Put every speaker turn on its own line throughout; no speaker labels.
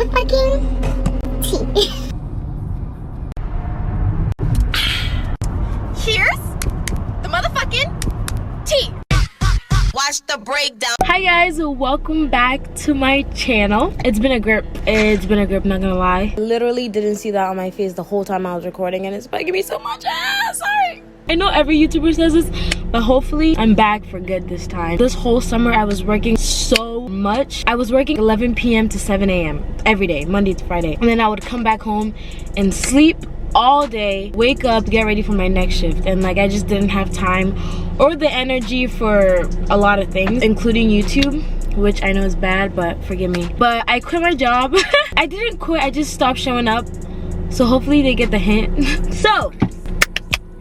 motherfucking tea.
Cheers, the motherfucking tea. Watch the breakdown.
Hi guys, welcome back to my channel. It's been a grip, not gonna lie. I literally didn't see that on my face the whole time I was recording, and it's bugging me so much. Sorry. I know every YouTuber says this, but hopefully I'm back for good this time. This whole summer I was working so much. I was working 11 p.m. to 7 a.m. every day, Monday to Friday. And then I would come back home and sleep all day, wake up, get ready for my next shift. And like, I just didn't have time or the energy for a lot of things, including YouTube, which I know is bad, but forgive me. But I quit my job. I didn't quit, I just stopped showing up. So hopefully they get the hint. So,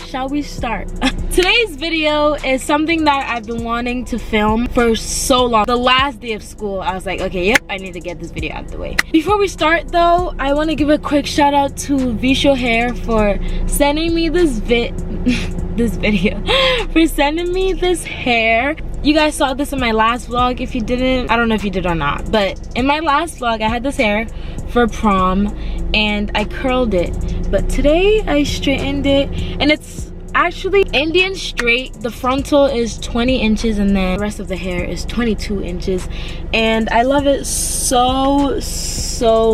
shall we start? Today's video is something that I've been wanting to film for so long. The last day of school, I was like, okay, yep, I need to get this video out of the way. Before we start though, I want to give a quick shout out to VSHOW Hair for sending me this video, for sending me this hair. You guys saw this in my last vlog. If you didn't, I don't know if you did or not, but in my last vlog I had this hair for prom and I curled it, but today I straightened it, and it's actually Indian straight. The frontal is 20 inches and then the rest of the hair is 22 inches, and I love it so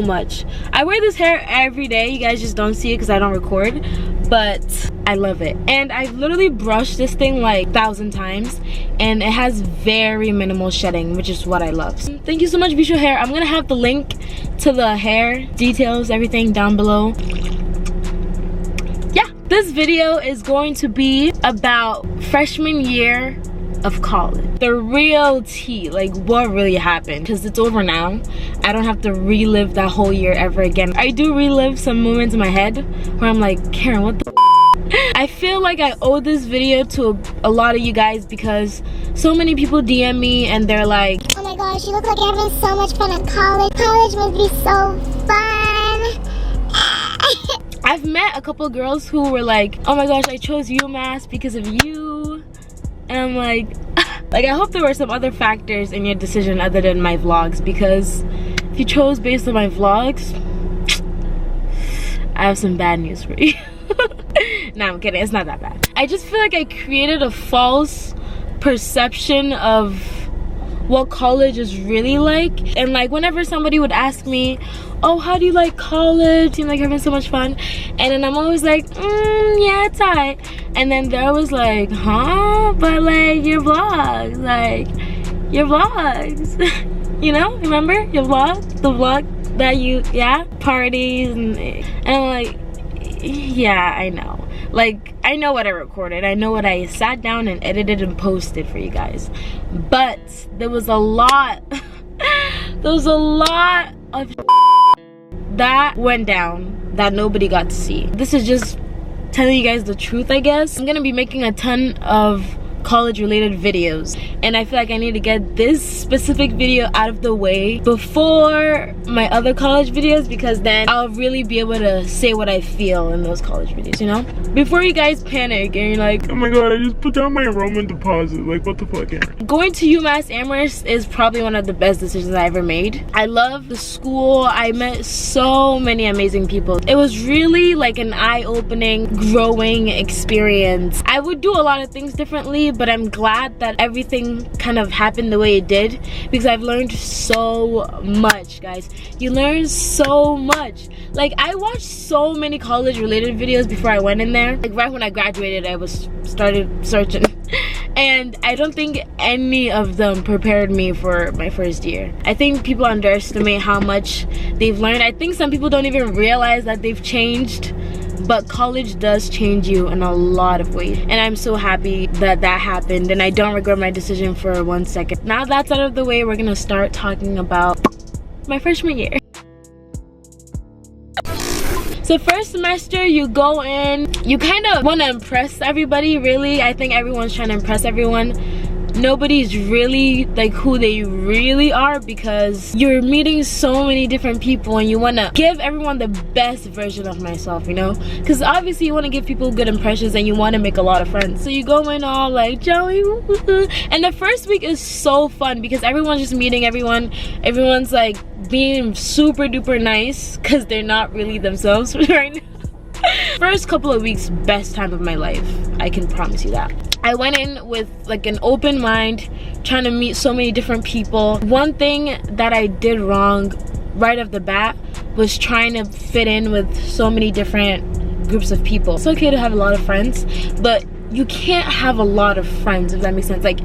much. I wear this hair every day. You guys just don't see it because I don't record, but I love it. And I've literally brushed this thing like 1,000 times, and it has very minimal shedding, which is what I love. Thank you so much, VSHOW Hair. I'm gonna have the link to the hair details, everything down below. Yeah, this video is going to be about freshman year of college. The real tea, like what really happened, because it's over now. I don't have to relive that whole year ever again. I do relive some moments in my head where I'm like, Karen, what the I feel like I owe this video to a lot of you guys because so many people DM me and they're like,
Oh my gosh, you look like you're having so much fun at college. College must be so fun.
I've met a couple girls who were like, oh my gosh, I chose UMass because of you. And I'm like, I hope there were some other factors in your decision other than my vlogs, because if you chose based on my vlogs, I have some bad news for you. No, I'm kidding, it's not that bad. I just feel like I created a false perception of what college is really like. And like whenever somebody would ask me, oh, how do you like college? Seems like you're having so much fun. And then I'm always like, yeah, it's alright. And then they're always like, huh? But like your vlogs, you know, remember your vlog? The vlog that you, yeah, parties and I'm like, yeah, I know. Like, I know what I recorded. I know what I sat down and edited and posted for you guys. But there was a lot, of that went down that nobody got to see. This is just telling you guys the truth, I guess. I'm gonna be making a ton of college related videos, and I feel like I need to get this specific video out of the way before my other college videos, because then I'll really be able to say what I feel in those college videos, you know? Before you guys panic and you're like, oh my god, I just put down my enrollment deposit, like what the fuck, Aaron? Going to UMass Amherst is probably one of the best decisions I ever made. I love the school. I met so many amazing people. It was really like an eye-opening, growing experience. I would do a lot of things differently, but I'm glad that everything kind of happened the way it did, because I've learned so much, guys. You learn so much. Like, I watched so many college related videos before I went in there. Like right when I graduated, I started searching and I don't think any of them prepared me for my first year. I think people underestimate how much they've learned. I think some people don't even realize that they've changed, but college does change you in a lot of ways, and I'm so happy that that happened, and I don't regret my decision for 1 second. Now that's out of the way, we're gonna start talking about my freshman year. So first semester, you go in, you kind of want to impress everybody, really. I think everyone's trying to impress everyone. Nobody's really like who they really are, because you're meeting so many different people and you want to give everyone the best version of myself, you know, because obviously you want to give people good impressions and you want to make a lot of friends. So you go in all like Joey, and the first week is so fun because everyone's just meeting everyone. Everyone's like being super duper nice because they're not really themselves right now. First couple of weeks, best time of my life, I can promise you that. I went in with like an open mind, trying to meet so many different people. One thing that I did wrong right off the bat was trying to fit in with so many different groups of people. It's okay to have a lot of friends, but you can't have a lot of friends, if that makes sense. Like,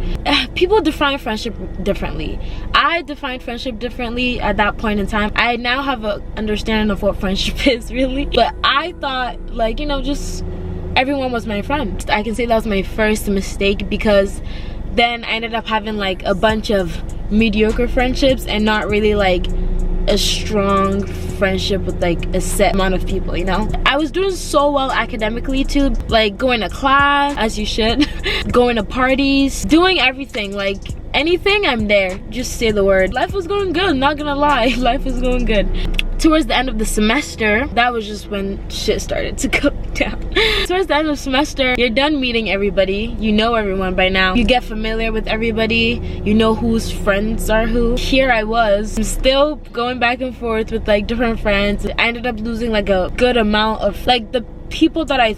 people define friendship differently. I defined friendship differently at that point in time. I now have an understanding of what friendship is, really. But I thought, like, you know, just everyone was my friend. I can say that was my first mistake, because then I ended up having like a bunch of mediocre friendships and not really like a strong friendship with like a set amount of people, you know. I was doing so well academically too, like going to class as you should, going to parties, doing everything, like anything, I'm there. Just say the word. Life was going good, not gonna lie. Life was going good. Towards the end of the semester, that was just when shit started to go down. Towards the end of the semester, you're done meeting everybody. You know everyone by now. You get familiar with everybody. You know whose friends are who. Here I was, I'm still going back and forth with like different friends. I ended up losing like a good amount of like the people that I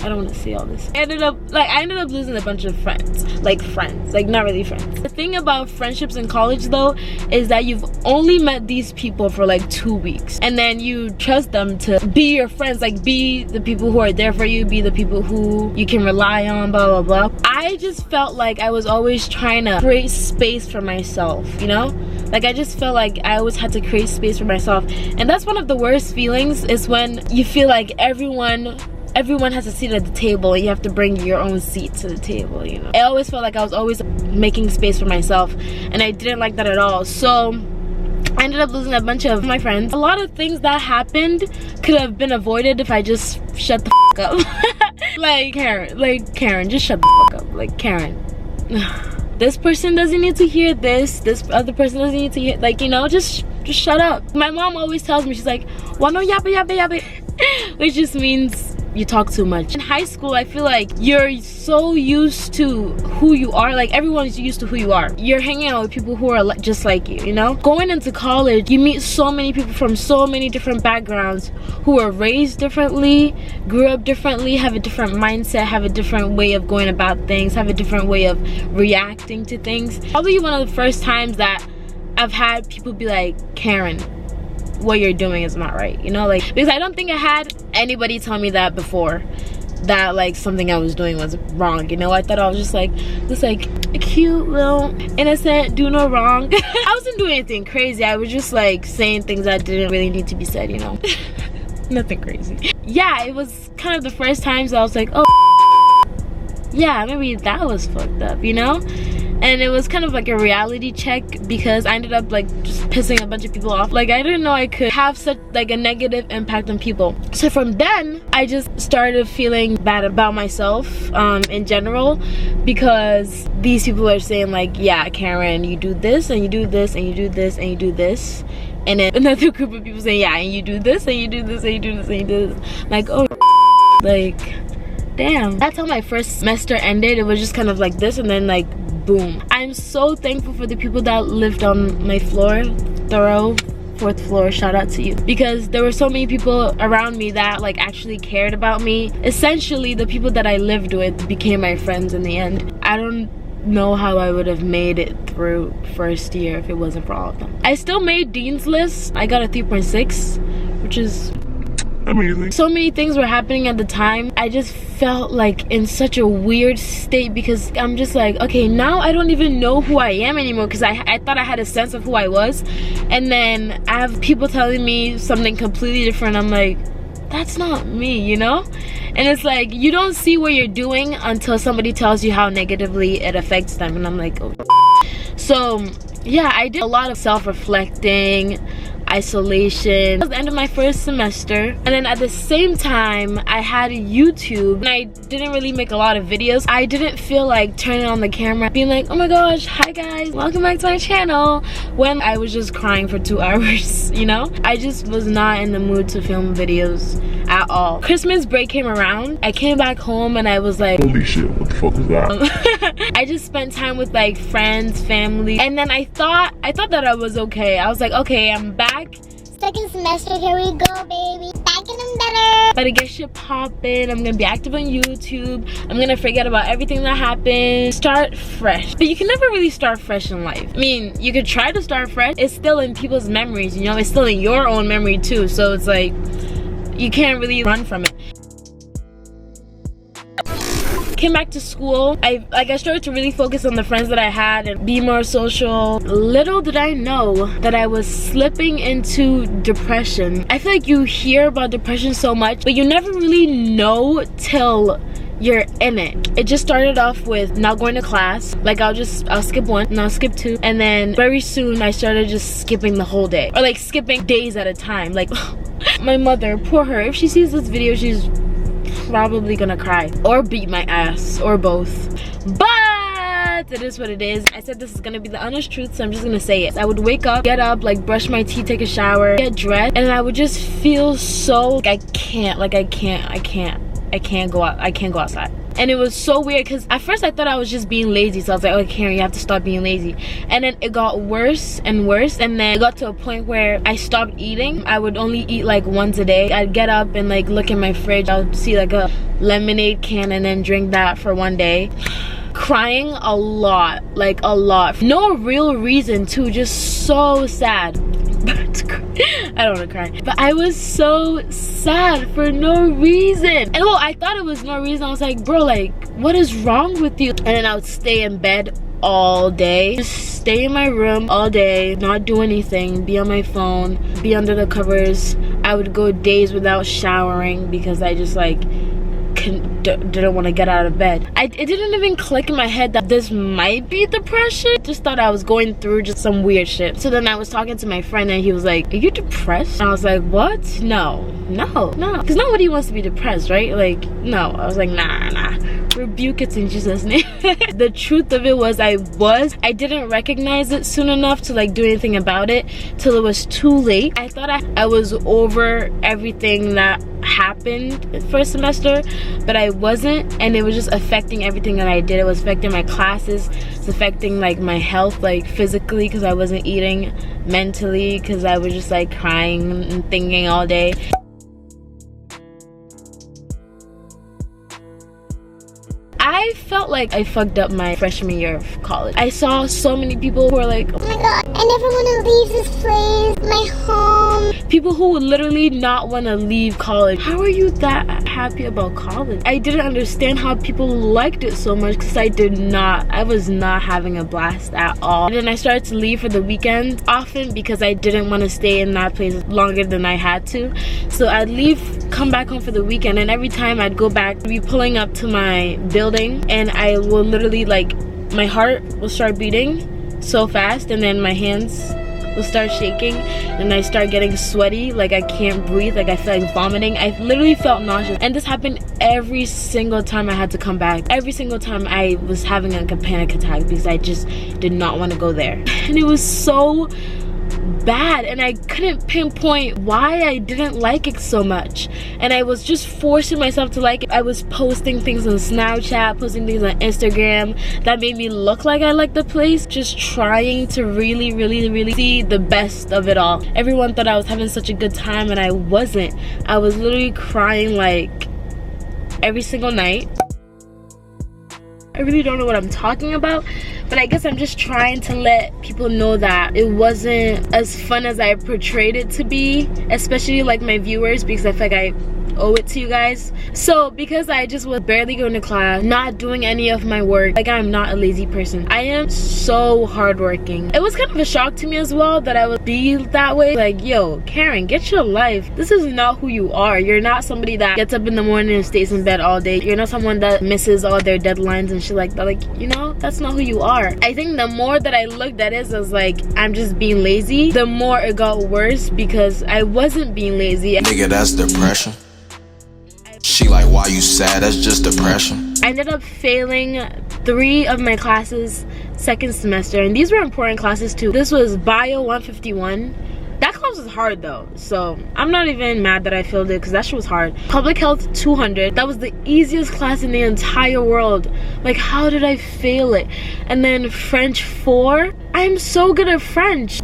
don't want to say all this. I ended up losing a bunch of friends, like not really friends. The thing about friendships in college though is that you've only met these people for like 2 weeks, and then you trust them to be your friends, like be the people who are there for you, be the people who you can rely on, blah blah blah. I just felt like I was always trying to create space for myself, you know? Like I just felt like I always had to create space for myself, and that's one of the worst feelings, is when you feel like everyone has a seat at the table and you have to bring your own seat to the table, you know. I always felt like I was always making space for myself, and I didn't like that at all. So I ended up losing a bunch of my friends. A lot of things that happened could have been avoided if I just shut the f up. like Karen, just shut the f up. Like, Karen, this person doesn't need to hear this other person doesn't need to hear, like, you know, just shut up. My mom always tells me, she's like, wano yabe yabe yabe, which just means you talk too much. In high school, I feel like you're so used to who you are. Like, everyone's used to who you are. You're hanging out with people who are just like you know? Going into college, you meet so many people from so many different backgrounds who are raised differently, grew up differently, have a different mindset, have a different way of going about things, have a different way of reacting to things. Probably one of the first times that I've had people be like, Karen, what you're doing is not right, you know? Like, because I don't think I had anybody tell me that before, that like something I was doing was wrong, you know? I thought I was just like a cute little innocent, do no wrong. I wasn't doing anything crazy. I was just like saying things that didn't really need to be said, you know? Nothing crazy. Yeah, it was kind of the first times I was like, oh yeah, maybe that was fucked up, you know? And it was kind of like a reality check, because I ended up like just pissing a bunch of people off. Like, I didn't know I could have such like a negative impact on people. So from then, I just started feeling bad about myself in general, because these people are saying like, yeah, Karen, you do this and you do this and you do this and you do this. And then another group of people saying, yeah, and you do this and you do this and you do this and you do this. Like, oh, like, damn. That's how my first semester ended. It was just kind of like this, and then like boom. I'm so thankful for the people that lived on my floor, thorough 4th floor, shout out to you, because there were so many people around me that like actually cared about me. Essentially, the people that I lived with became my friends in the end. I don't know how I would have made it through first year if it wasn't for all of them. I still made Dean's List. I got a 3.6, which is amazing. So many things were happening at the time. I just felt like in such a weird state, because I'm just like, okay, now I don't even know who I am anymore, because I thought I had a sense of who I was, and then I have people telling me something completely different. I'm like, that's not me, you know? And it's like, you don't see what you're doing until somebody tells you how negatively it affects them, and I'm like, oh. So yeah, I did a lot of self-reflecting, isolation. It was the end of my first semester, and then at the same time I had YouTube, and I didn't really make a lot of videos. I didn't feel like turning on the camera being like, oh my gosh, hi guys, welcome back to my channel, when I was just crying for 2 hours, you know? I just was not in the mood to film videos at all. Christmas break came around, I came back home and I was like, holy shit, what the fuck was that? I just spent time with like friends, family, and then I thought that I was okay. I was like, okay, I'm back.
Second semester, here we go, baby. Back in them better.
About to get shit popping. I'm gonna be active on YouTube. I'm gonna forget about everything that happened. Start fresh. But you can never really start fresh in life. I mean, you could try to start fresh. It's still in people's memories, you know? It's still in your own memory too. So it's like, you can't really run from it. Came back to school. I started to really focus on the friends that I had and be more social. Little did I know that I was slipping into depression. I feel like you hear about depression so much, but you never really know till you're in it. It just started off with not going to class. Like I'll skip one and I'll skip two, and then very soon I started just skipping the whole day, or like skipping days at a time. Like my mother, poor her, if she sees this video, she's probably gonna cry or beat my ass or both, but it is what it is. I said this is gonna be the honest truth, so I'm just gonna say it. I would wake up, get up, like brush my teeth, take a shower, get dressed, and I would just feel so like I can't go outside. And it was so weird because at first I thought I was just being lazy, so I was like, oh Karen, you have to stop being lazy. And then it got worse and worse, and then it got to a point where I stopped eating. I would only eat like once a day. I'd get up and like look in my fridge, I would see like a lemonade can and then drink that for one day. Crying a lot, like a lot. No real reason too, just so sad. I don't want to cry, but I was so sad for no reason. And well, I thought it was no reason. I was like, bro, like what is wrong with you? And then I would stay in bed all day, just stay in my room all day, not do anything, be on my phone, be under the covers. I would go days without showering because I just like didn't want to get out of bed. It didn't even click in my head that this might be depression. Just thought I was going through just some weird shit. So then I was talking to my friend and he was like, are you depressed? And I was like, what? No, because nobody wants to be depressed, right? Like, no. I was like, nah, rebuke it in Jesus' name. The truth of it was I didn't recognize it soon enough to like do anything about it till it was too late. I thought I was over everything that happened first semester, but I wasn't, and it was just affecting everything that I did. It was affecting my classes, it's affecting like my health, like physically because I wasn't eating, mentally because I was just like crying and thinking all day. I felt like I fucked up my freshman year of college. I saw so many people who were like,
oh my god, I never want to leave this place, my home.
People who would literally not want to leave college. How are you that happy about college? I didn't understand how people liked it so much because I was not having a blast at all. And then I started to leave for the weekend often because I didn't want to stay in that place longer than I had to. So I'd leave, come back home for the weekend, and every time I'd go back, I'd be pulling up to my building and I will literally like, my heart will start beating so fast, and then my hands will start shaking and I start getting sweaty, like I can't breathe, like I feel like vomiting. I literally felt nauseous, and this happened every single time I had to come back. Every single time I was having a panic attack because I just did not want to go there. And it was so bad, and I couldn't pinpoint why I didn't like it so much, and I was just forcing myself to like it. I was posting things on Snapchat, posting things on Instagram that made me look like I liked the place, just trying to really see the best of it all. Everyone thought I was having such a good time and I wasn't. I was literally crying like every single night. I really don't know what I'm talking about, but I guess I'm just trying to let people know that it wasn't as fun as I portrayed it to be, especially like my viewers, because I feel like I owe it to you guys. So because I just was barely going to class, not doing any of my work, like I'm not a lazy person. I am so hardworking. It was kind of a shock to me as well that I would be that way. Like, yo, Karen, get your life. This is not who you are. You're not somebody that gets up in the morning and stays in bed all day. You're not someone that misses all their deadlines and shit like that. Like, you know, that's not who you are. I think the more that I looked at it as like I'm just being lazy, the more it got worse because I wasn't being lazy.
Nigga, that's depression. She like, why you sad? That's just depression.
I ended up failing 3 of my classes second semester, and these were important classes too. This was Bio 151. That class class was hard though, so I'm not even mad that I failed it, because that shit was hard. Public health 200, that was the easiest class in the entire world. Like, how did I fail it? And then French 4, I'm so good at French.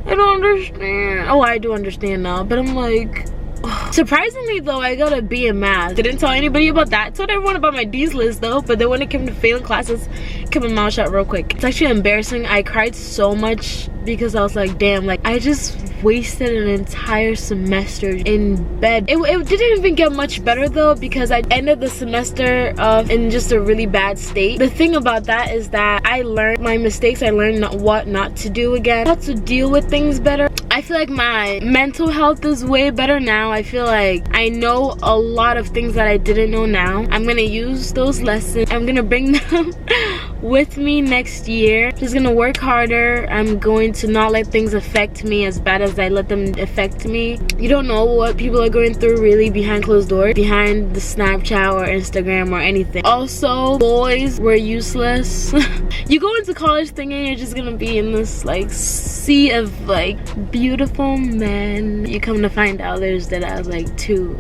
I don't understand. Oh, I do understand now, but I'm like, ugh. Surprisingly though, I got a B in math. Didn't tell anybody about that. Told everyone about my D's list though, but then when it came to failing classes, kept my mouth shut real quick. It's actually embarrassing. I cried so much because I was like, damn, like I just wasted an entire semester in bed. It didn't even get much better though, because I ended the semester in just a really bad state. The thing about that is that I learned my mistakes. I learned what not to do again, how to deal with things better. I feel like my mental health is way better now. I feel like I know a lot of things that I didn't know now. I'm gonna use those lessons. I'm gonna bring them with me next year. Just gonna work harder. I'm going to not let things affect me as bad as I let them affect me. You don't know what people are going through really behind closed doors, behind the Snapchat or Instagram or anything. Also, boys were useless. You go into college thinking you're just gonna be in this like sea of like beautiful men. You come to find out there's that I was like 2.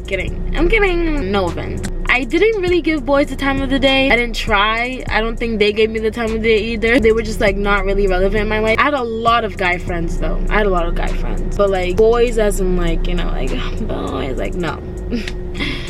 Kidding. I'm kidding. No offense. I didn't really give boys the time of the day. I didn't try. I don't think they gave me the time of the day either. They were just like not really relevant in my life. I had a lot of guy friends though. I had a lot of guy friends. But like boys as in like, you know, like boys, like no.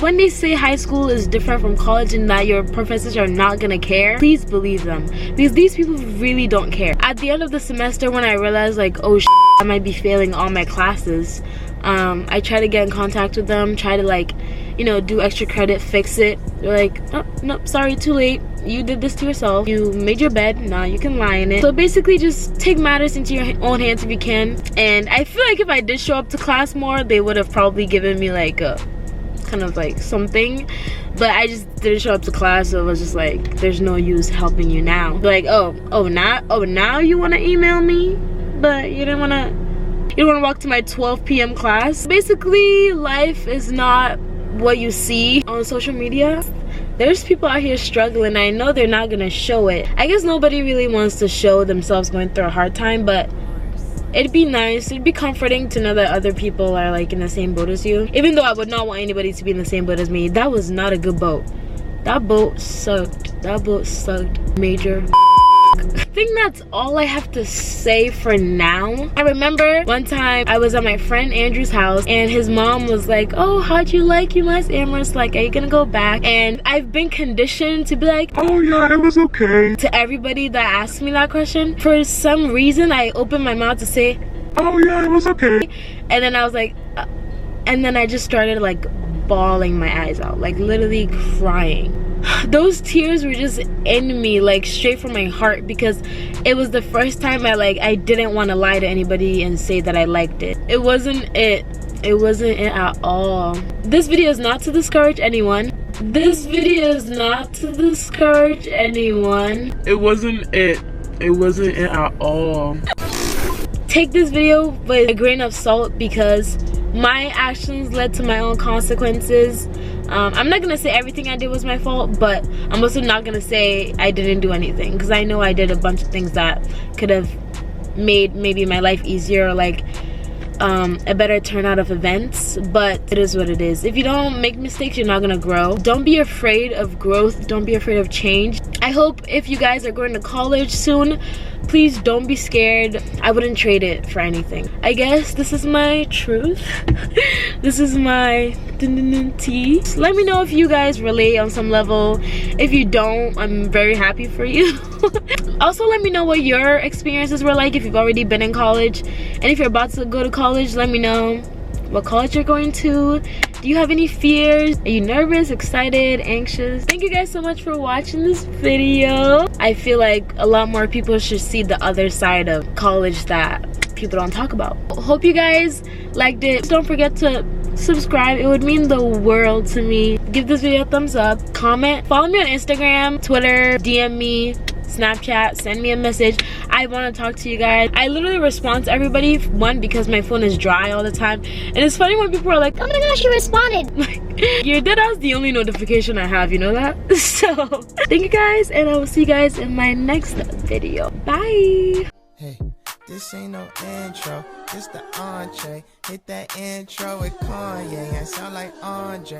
When they say high school is different from college and that your professors are not gonna care, please believe them, because these people really don't care. At the end of the semester, when I realized like, oh shit, I might be failing all my classes, I try to get in contact with them, try to like, you know, do extra credit, fix it. They're like, oh nope, sorry, too late, you did this to yourself, you made your bed, now you can lie in it. So basically just take matters into your own hands if you can. And I feel like if I did show up to class more, they would have probably given me like a kind of like something, but I just didn't show up to class, so it was just like, there's no use helping you now. Like, now you want to email me, but you don't want to walk to my 12 p.m. class. Basically, life is not what you see on social media. There's people out here struggling. I know they're not gonna show it. I guess nobody really wants to show themselves going through a hard time, but it'd be nice, it'd be comforting to know that other people are like in the same boat as you. Even though I would not want anybody to be in the same boat as me. That was not a good boat. That boat sucked. That boat sucked major. I think that's all I have to say for now. I remember one time I was at my friend Andrew's house and his mom was like, oh, how'd you like UMass Amherst? Like, are you gonna go back? And I've been conditioned to be like, oh yeah, it was okay, to everybody that asks me that question. For some reason, I opened my mouth to say, oh yeah, it was okay. And then I was like, and then I just started like bawling my eyes out, like literally crying. Those tears were just in me, like straight from my heart, because it was the first time I didn't want to lie to anybody and say that I liked it. It wasn't it at all. This video is not to discourage anyone. This video is not to discourage anyone. It wasn't it at all. Take this video with a grain of salt, because my actions led to my own consequences. I'm not gonna say everything I did was my fault, but I'm also not gonna say I didn't do anything, because I know I did a bunch of things that could have made maybe my life easier, or like a better turnout of events. But it is what it is. If you don't make mistakes, you're not gonna grow. Don't be afraid of growth. Don't be afraid of change. I hope if you guys are going to college soon, please don't be scared. I wouldn't trade it for anything. I guess this is my truth. This is my tea. Let me know if you guys relate on some level. If you don't, I'm very happy for you. Also, let me know what your experiences were like if you've already been in college. And if you're about to go to college, let me know what college you're going to. Do you have any fears? Are you nervous, excited, anxious? Thank you guys so much for watching this video. I feel like a lot more people should see the other side of college that people don't talk about. Hope you guys liked it. Don't forget to subscribe. It would mean the world to me. Give this video a thumbs up, comment, follow me on Instagram, Twitter, DM me, Snapchat, send me a message. I want to talk to you guys. I literally respond to everybody, one, because my phone is dry all the time, and it's funny when people are like, oh my gosh, you responded. Like, your deadass the only notification I have, you know that? So thank you guys, and I will see you guys in my next video. Bye.
Hey, This ain't no intro, this the entree. Hit that intro with Kanye, I sound like Andre.